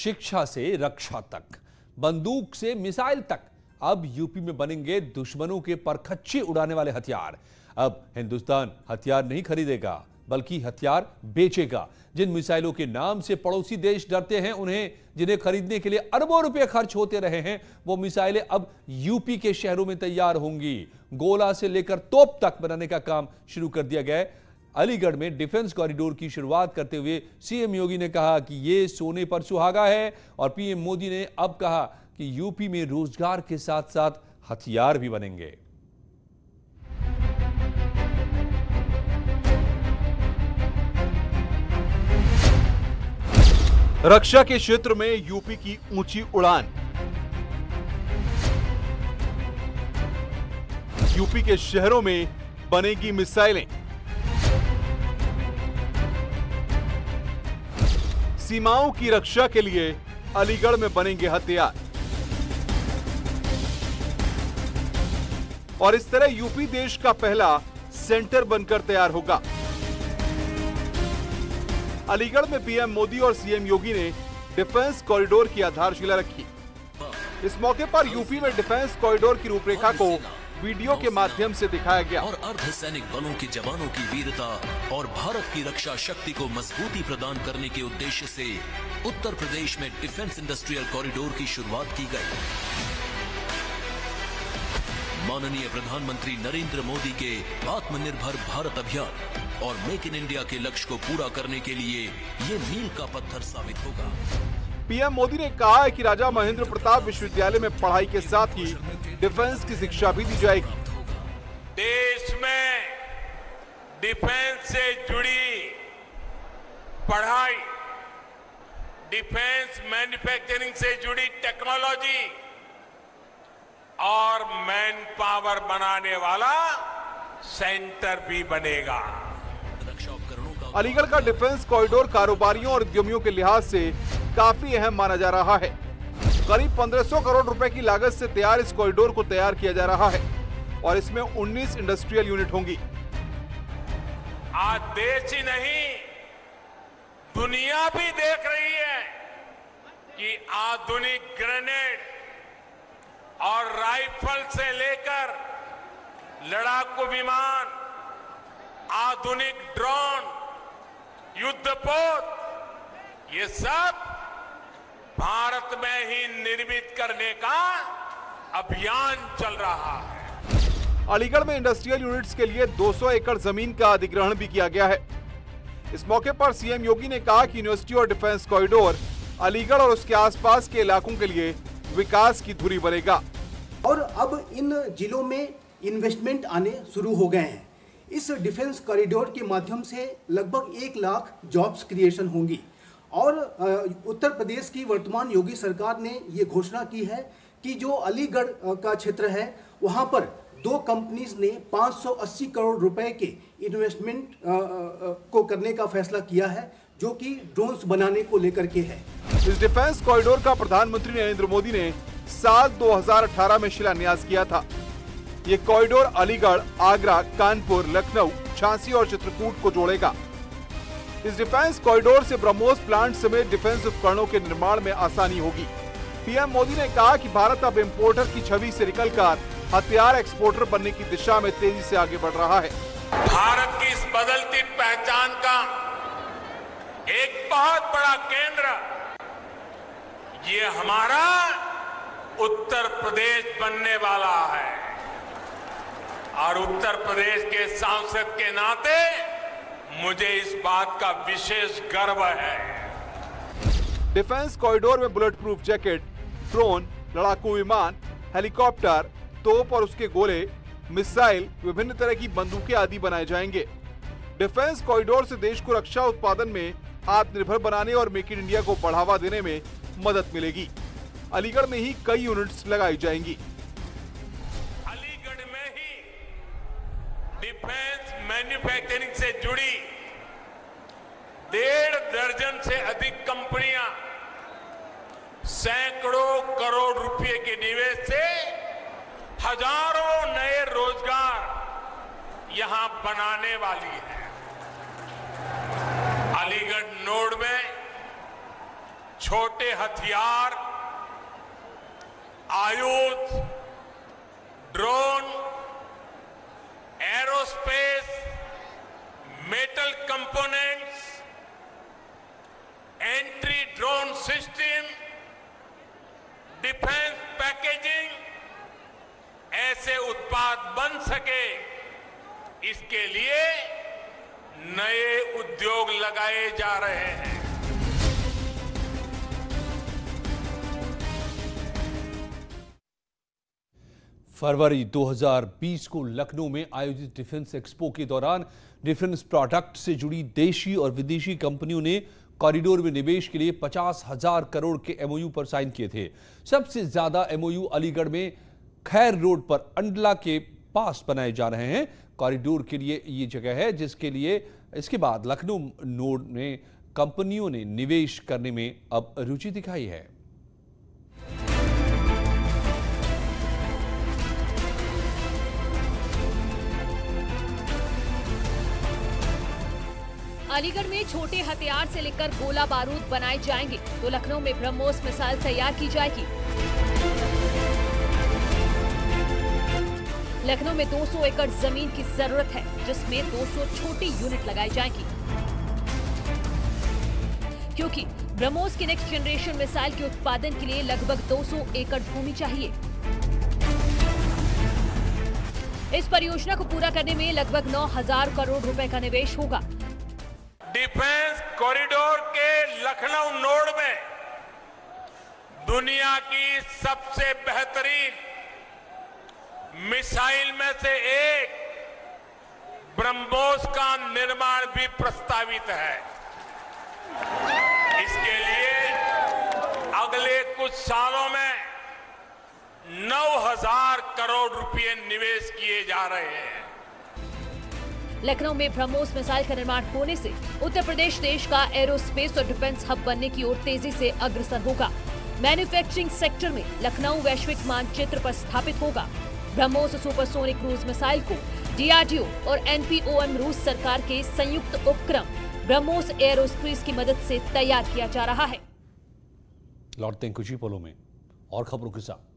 शिक्षा से रक्षा तक, बंदूक से मिसाइल तक, अब यूपी में बनेंगे दुश्मनों के परखच्चे उड़ाने वाले हथियार। अब हिंदुस्तान हथियार नहीं खरीदेगा बल्कि हथियार बेचेगा। जिन मिसाइलों के नाम से पड़ोसी देश डरते हैं, उन्हें जिन्हें खरीदने के लिए अरबों रुपए खर्च होते रहे हैं, वो मिसाइलें अब यूपी के शहरों में तैयार होंगी। गोला से लेकर तोप तक बनाने का काम शुरू कर दिया गया है। अलीगढ़ में डिफेंस कॉरिडोर की शुरुआत करते हुए सीएम योगी ने कहा कि ये सोने पर सुहागा है, और पीएम मोदी ने अब कहा कि यूपी में रोजगार के साथ साथ हथियार भी बनेंगे। रक्षा के क्षेत्र में यूपी की ऊंची उड़ान। यूपी के शहरों में बनेगी मिसाइलें। सीमाओं की रक्षा के लिए अलीगढ़ में बनेंगे हथियार। और इस तरह यूपी देश का पहला सेंटर बनकर तैयार होगा। अलीगढ़ में पीएम मोदी और सीएम योगी ने डिफेंस कॉरिडोर की आधारशिला रखी। इस मौके पर यूपी में डिफेंस कॉरिडोर की रूपरेखा को वीडियो के माध्यम से दिखाया गया। और अर्धसैनिक बलों के जवानों की वीरता और भारत की रक्षा शक्ति को मजबूती प्रदान करने के उद्देश्य से उत्तर प्रदेश में डिफेंस इंडस्ट्रियल कॉरिडोर की शुरुआत की गई। माननीय प्रधानमंत्री नरेंद्र मोदी के आत्मनिर्भर भारत अभियान और मेक इन इंडिया के लक्ष्य को पूरा करने के लिए ये मील का पत्थर साबित होगा। पीएम मोदी ने कहा है कि राजा महेंद्र प्रताप विश्वविद्यालय में पढ़ाई के साथ ही डिफेंस की शिक्षा भी दी जाएगी। देश में डिफेंस से जुड़ी पढ़ाई, डिफेंस मैन्युफैक्चरिंग से जुड़ी टेक्नोलॉजी और मैन पावर बनाने वाला सेंटर भी बनेगा। अलीगढ़ का डिफेंस कॉरिडोर कारोबारियों और उद्यमियों के लिहाज से काफी अहम माना जा रहा है। करीब 1500 करोड़ रुपए की लागत से तैयार इस कॉरिडोर को तैयार किया जा रहा है और इसमें 19 इंडस्ट्रियल यूनिट होंगी। आज देश ही नहीं, दुनिया भी देख रही है कि आधुनिक ग्रेनेड और राइफल से लेकर लड़ाकू विमान, आधुनिक ड्रोन, युद्धपोत, ये सब भारत में ही निर्मित करने का अभियान चल रहा है। अलीगढ़ में इंडस्ट्रियल यूनिट्स के लिए 200 एकड़ जमीन का अधिग्रहण भी किया गया है। इस मौके पर सीएम योगी ने कहा कि यूनिवर्सिटी और डिफेंस कॉरिडोर अलीगढ़ और उसके आसपास के इलाकों के लिए विकास की धुरी बनेगा। और अब इन जिलों में इन्वेस्टमेंट आने शुरू हो गए हैं। इस डिफेंस कॉरिडोर के माध्यम से लगभग 1 लाख जॉब्स क्रिएशन होंगी। और उत्तर प्रदेश की वर्तमान योगी सरकार ने ये घोषणा की है कि जो अलीगढ़ का क्षेत्र है, वहाँ पर 2 कंपनीज ने 580 करोड़ रुपए के इन्वेस्टमेंट को करने का फैसला किया है, जो कि ड्रोन्स बनाने को लेकर के है। इस डिफेंस कॉरिडोर का प्रधानमंत्री नरेंद्र मोदी ने साल 2018 में शिलान्यास किया था। ये कॉरिडोर अलीगढ़, आगरा, कानपुर, लखनऊ, झांसी और चित्रकूट को जोड़ेगा। इस डिफेंस कॉरिडोर से ब्रह्मोस प्लांट समेत डिफेंस उपकरणों के निर्माण में आसानी होगी। पीएम मोदी ने कहा कि भारत अब इंपोर्टर की छवि से निकलकर हथियार एक्सपोर्टर बनने की दिशा में तेजी से आगे बढ़ रहा है। भारत की इस बदलती पहचान का एक बहुत बड़ा केंद्र ये हमारा उत्तर प्रदेश बनने वाला है, और उत्तर प्रदेश के सांसद के नाते मुझे इस बात का विशेष गर्व है। डिफेंस कॉरिडोर में बुलेट प्रूफ जैकेट, ड्रोन, लड़ाकू विमान, हेलीकॉप्टर, तोप और उसके गोले, मिसाइल, विभिन्न तरह की बंदूकें आदि बनाए जाएंगे। डिफेंस कॉरिडोर से देश को रक्षा उत्पादन में आत्मनिर्भर बनाने और मेक इन इंडिया को बढ़ावा देने में मदद मिलेगी। अलीगढ़ में ही कई यूनिट्स लगाई जाएंगी। अलीगढ़ में ही डिफेंस मैन्युफैक्चरिंग से जुड़ी 1.5 दर्जन से अधिक कंपनियां सैकड़ों करोड़ रुपए के निवेश से हजारों नए रोजगार यहां बनाने वाली है। अलीगढ़ नोड में छोटे हथियार, आयुध, drone, aerospace, metal components, entry drone system, defence packaging, ऐसे उत्पाद बन सके, इसके लिए नए उद्योग लगाए जा रहे हैं। फरवरी 2020 को लखनऊ में आयोजित डिफेंस एक्सपो के दौरान डिफेंस प्रोडक्ट से जुड़ी देशी और विदेशी कंपनियों ने कॉरिडोर में निवेश के लिए 50,000 करोड़ के एमओयू पर साइन किए थे। सबसे ज्यादा एमओयू अलीगढ़ में खैर रोड पर अंडला के पास बनाए जा रहे हैं। कॉरिडोर के लिए ये जगह है जिसके लिए इसके बाद लखनऊ नोड में कंपनियों ने निवेश करने में अब रुचि दिखाई है। अलीगढ़ में छोटे हथियार से लेकर गोला बारूद बनाए जाएंगे तो लखनऊ में ब्रह्मोस मिसाइल तैयार की जाएगी। लखनऊ में 200 एकड़ जमीन की जरूरत है जिसमें 200 छोटी यूनिट लगाई जाएंगी क्योंकि ब्रह्मोस की नेक्स्ट जनरेशन मिसाइल के उत्पादन के लिए लगभग 200 एकड़ भूमि चाहिए। इस परियोजना को पूरा करने में लगभग 9,000 करोड़ रुपए का निवेश होगा। डिफेंस कॉरिडोर के लखनऊ नोड में दुनिया की सबसे बेहतरीन मिसाइल में से एक ब्रह्मोस का निर्माण भी प्रस्तावित है। इसके लिए अगले कुछ सालों में 9,000 करोड़ रुपए निवेश किए जा रहे हैं। लखनऊ में ब्रह्मोस मिसाइल का निर्माण होने से उत्तर प्रदेश देश का एरोस्पेस और डिफेंस हब बनने की ओर तेजी से अग्रसर होगा। मैन्युफैक्चरिंग सेक्टर में लखनऊ वैश्विक मानचित्र पर स्थापित होगा। ब्रह्मोस सुपरसोनिक क्रूज मिसाइल को डीआरडीओ और एनपीओएम रूस सरकार के संयुक्त उपक्रम ब्रह्मोस एरोस्पेस की मदद से तैयार किया जा रहा है। लौटते हैं कुछ ही पलों में और खबरों के साथ।